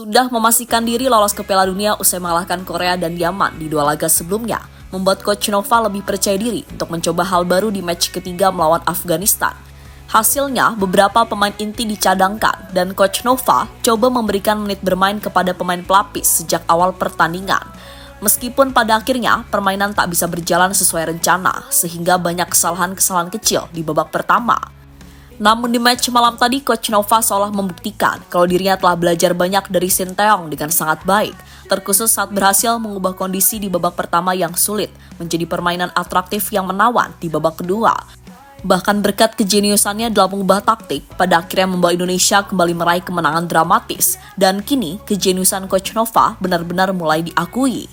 sudah memastikan diri lolos ke Piala Dunia usai mengalahkan Korea dan Yaman di 2 laga sebelumnya, membuat Coach Nova lebih percaya diri untuk mencoba hal baru di match ketiga melawan Afghanistan. Hasilnya, beberapa pemain inti dicadangkan dan Coach Nova coba memberikan menit bermain kepada pemain pelapis sejak awal pertandingan. Meskipun pada akhirnya permainan tak bisa berjalan sesuai rencana, sehingga banyak kesalahan-kesalahan kecil di babak pertama. Namun di match malam tadi, Coach Nova seolah membuktikan kalau dirinya telah belajar banyak dari Sinteyong dengan sangat baik, terkhusus saat berhasil mengubah kondisi di babak pertama yang sulit menjadi permainan atraktif yang menawan di babak kedua. Bahkan berkat kejeniusannya dalam mengubah taktik, pada akhirnya membawa Indonesia kembali meraih kemenangan dramatis, dan kini kejeniusan Coach Nova benar-benar mulai diakui.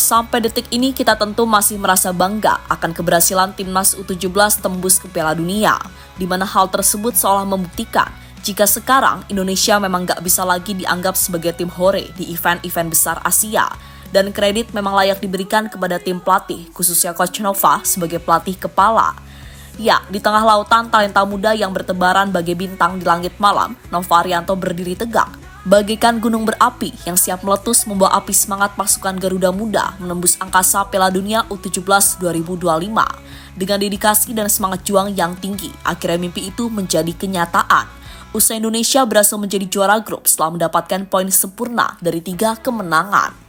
Sampai detik ini kita tentu masih merasa bangga akan keberhasilan Timnas U17 tembus ke Piala Dunia, di mana hal tersebut seolah membuktikan jika sekarang Indonesia memang gak bisa lagi dianggap sebagai tim hore di event-event besar Asia, dan kredit memang layak diberikan kepada tim pelatih, khususnya Coach Nova sebagai pelatih kepala. Ya, di tengah lautan talenta muda yang bertebaran bagai bintang di langit malam, Nova Arianto berdiri tegak bagaikan gunung berapi yang siap meletus membawa api semangat pasukan Garuda Muda menembus angkasa Piala Dunia U17 2025. Dengan dedikasi dan semangat juang yang tinggi, akhirnya mimpi itu menjadi kenyataan. Usai Indonesia berhasil menjadi juara grup setelah mendapatkan poin sempurna dari 3 kemenangan.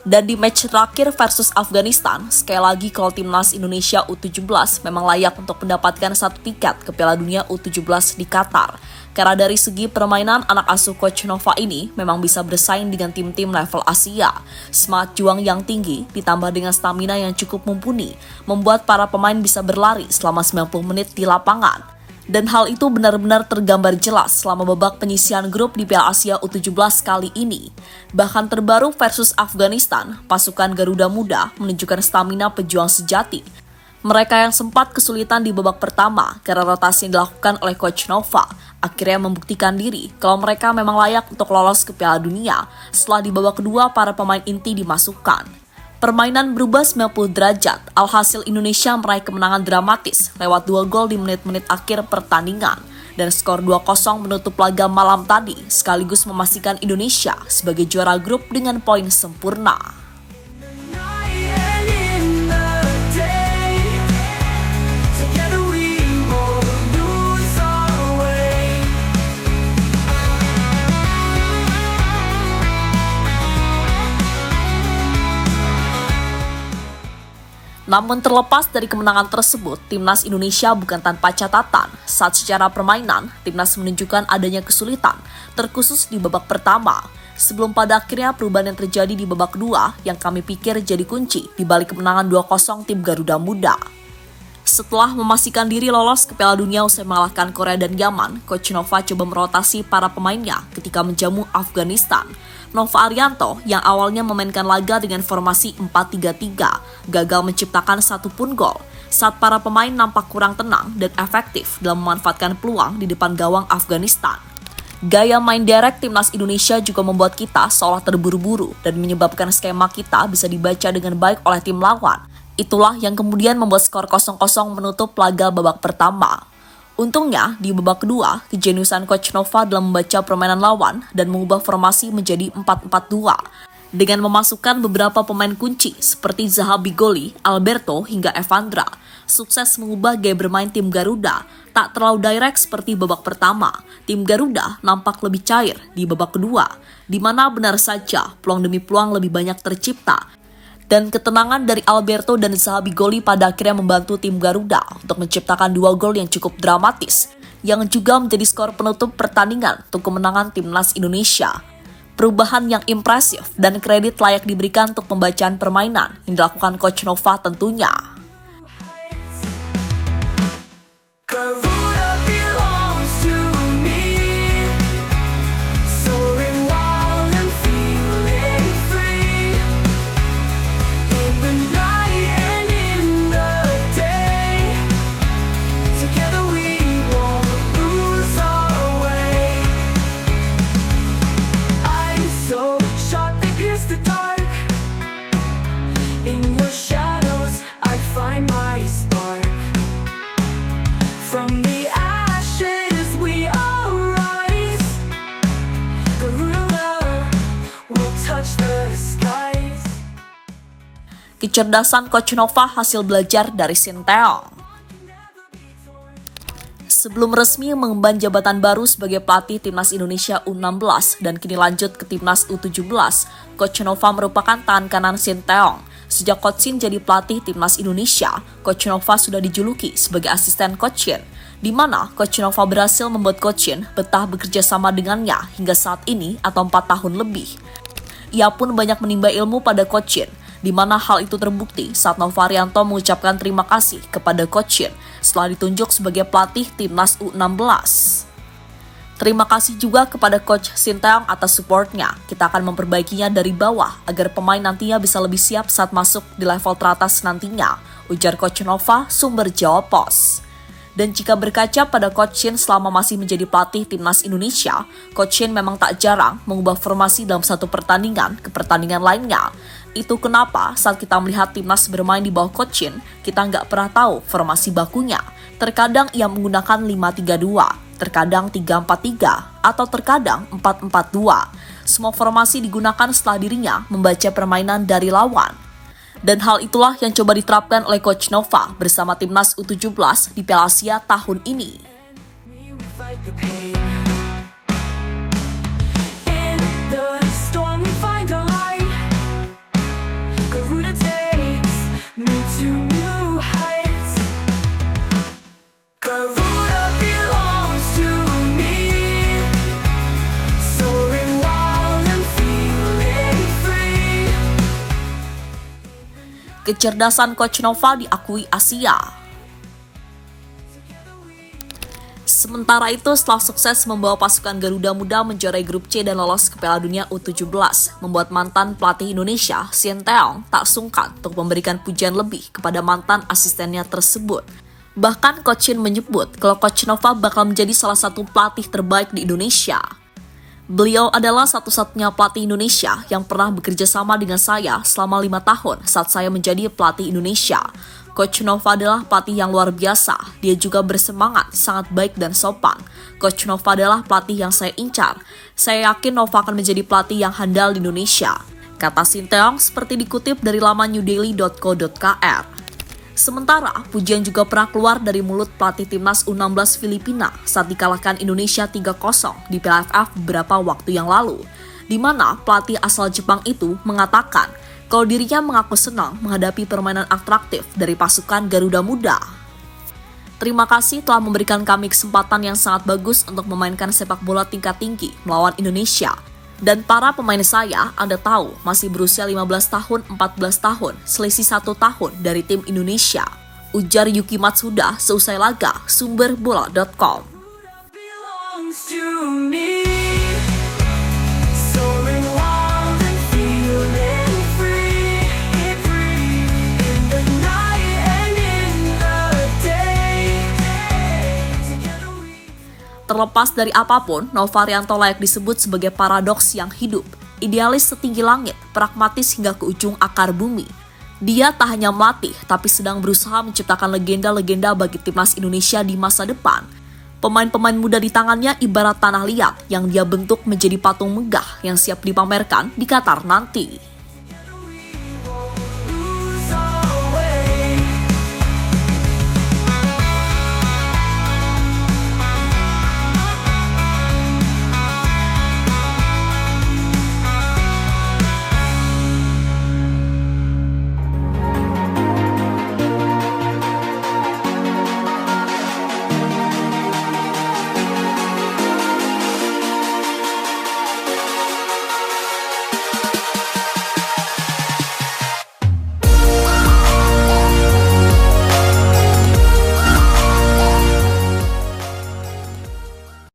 Dan di match terakhir versus Afghanistan, sekali lagi kalau Timnas Indonesia U17 memang layak untuk mendapatkan 1 tiket ke Piala Dunia U17 di Qatar. Karena dari segi permainan, anak asuh Coach Nova ini memang bisa bersaing dengan tim-tim level Asia. Semangat juang yang tinggi ditambah dengan stamina yang cukup mumpuni, membuat para pemain bisa berlari selama 90 menit di lapangan. Dan hal itu benar-benar tergambar jelas selama babak penyisihan grup di Piala Asia U17 kali ini. Bahkan terbaru versus Afghanistan, pasukan Garuda Muda menunjukkan stamina pejuang sejati. Mereka yang sempat kesulitan di babak pertama karena rotasi yang dilakukan oleh Coach Nova, akhirnya membuktikan diri kalau mereka memang layak untuk lolos ke Piala Dunia setelah di babak kedua para pemain inti dimasukkan. Permainan berubah 90 derajat, alhasil Indonesia meraih kemenangan dramatis lewat 2 gol di menit-menit akhir pertandingan. Dan skor 2-0 menutup laga malam tadi, sekaligus memastikan Indonesia sebagai juara grup dengan poin sempurna. Namun terlepas dari kemenangan tersebut, Timnas Indonesia bukan tanpa catatan. Saat secara permainan, Timnas menunjukkan adanya kesulitan, terkhusus di babak pertama. Sebelum pada akhirnya perubahan yang terjadi di babak kedua yang kami pikir jadi kunci di balik kemenangan 2-0 tim Garuda Muda. Setelah memastikan diri lolos ke Piala Dunia usai mengalahkan Korea dan Yaman, Coach Nova coba merotasi para pemainnya ketika menjamu Afghanistan. Nova Arianto yang awalnya memainkan laga dengan formasi 4-3-3 gagal menciptakan satu pun gol saat para pemain nampak kurang tenang dan efektif dalam memanfaatkan peluang di depan gawang Afghanistan. Gaya main direct Timnas Indonesia juga membuat kita seolah terburu-buru dan menyebabkan skema kita bisa dibaca dengan baik oleh tim lawan. Itulah yang kemudian membuat skor 0-0 menutup laga babak pertama. Untungnya, di babak kedua, kejeniusan Coach Nova dalam membaca permainan lawan dan mengubah formasi menjadi 4-4-2. Dengan memasukkan beberapa pemain kunci seperti Zaha Bigoli, Alberto, hingga Evandra, sukses mengubah gaya bermain tim Garuda. Tak terlalu direct seperti babak pertama, tim Garuda nampak lebih cair di babak kedua, di mana benar saja peluang demi peluang lebih banyak tercipta. Dan ketenangan dari Alberto dan Zaha Bigoli pada akhirnya membantu tim Garuda untuk menciptakan 2 gol yang cukup dramatis. yang juga menjadi skor penutup pertandingan untuk kemenangan timnas Indonesia. Perubahan yang impresif dan kredit layak diberikan untuk pembacaan permainan yang dilakukan Coach Nova tentunya. From the ashes we arise. Garuda will touch the skies. Kecerdasan Coach Nova hasil belajar dari Sinteyong. Sebelum resmi mengemban jabatan baru sebagai pelatih Timnas Indonesia U16 dan kini lanjut ke Timnas U17, Coach Nova merupakan tangan kanan Sinteyong. Sejak Coach Shin jadi pelatih Timnas Indonesia, Coach Nova sudah dijuluki sebagai asisten Coach Shin, di mana Coach Nova berhasil membuat Coach Shin betah bekerja sama dengannya hingga saat ini atau 4 tahun lebih. Ia pun banyak menimba ilmu pada Coach Shin, di mana hal itu terbukti saat Novarianto mengucapkan terima kasih kepada Coach Shin setelah ditunjuk sebagai pelatih Timnas U16. Terima kasih juga kepada Coach Sinteyong atas supportnya. Kita akan memperbaikinya dari bawah agar pemain nantinya bisa lebih siap saat masuk di level teratas nantinya, ujar Coach Nova, sumber Jawa Post. Dan jika berkaca pada Coach Shin selama masih menjadi pelatih Timnas Indonesia, Coach Shin memang tak jarang mengubah formasi dalam satu pertandingan ke pertandingan lainnya. Itu kenapa saat kita melihat Timnas bermain di bawah Coach Shin, kita nggak pernah tahu formasi bakunya. Terkadang ia menggunakan 5-3-2. Terkadang 3-4-3, atau terkadang 4-4-2. Semua formasi digunakan setelah dirinya membaca permainan dari lawan. Dan hal itulah yang coba diterapkan oleh Coach Nova bersama Timnas U17 di Piala Asia tahun ini. Kecerdasan Coach Nova diakui Asia. Sementara itu, setelah sukses membawa pasukan Garuda Muda menjuarai grup C dan lolos ke Piala Dunia U17, membuat mantan pelatih Indonesia, Sinteyong, tak sungkan untuk memberikan pujian lebih kepada mantan asistennya tersebut. Bahkan Coach Shin menyebut kalau Coach Nova bakal menjadi salah satu pelatih terbaik di Indonesia. Beliau adalah satu-satunya pelatih Indonesia yang pernah bekerja sama dengan saya selama 5 tahun saat saya menjadi pelatih Indonesia. Coach Nova adalah pelatih yang luar biasa. Dia juga bersemangat, sangat baik dan sopan. Coach Nova adalah pelatih yang saya incar. Saya yakin Nova akan menjadi pelatih yang handal di Indonesia, kata Sinteyong seperti dikutip dari laman newdaily.co.kr. Sementara, pujian juga pernah keluar dari mulut pelatih Timnas U16 Filipina saat dikalahkan Indonesia 3-0 di Piala AFF beberapa waktu yang lalu, di mana pelatih asal Jepang itu mengatakan kalau dirinya mengaku senang menghadapi permainan atraktif dari pasukan Garuda Muda. Terima kasih telah memberikan kami kesempatan yang sangat bagus untuk memainkan sepak bola tingkat tinggi melawan Indonesia. Dan para pemain saya, Anda tahu, masih berusia 15 tahun, 14 tahun, selisih 1 tahun dari tim Indonesia, ujar Yuki Matsuda seusai laga, sumber bola.com. Terlepas dari apapun, Novarianto layak disebut sebagai paradoks yang hidup, idealis setinggi langit, pragmatis hingga ke ujung akar bumi. Dia tak hanya melatih, tapi sedang berusaha menciptakan legenda-legenda bagi Timnas Indonesia di masa depan. Pemain-pemain muda di tangannya ibarat tanah liat yang dia bentuk menjadi patung megah yang siap dipamerkan di Qatar nanti.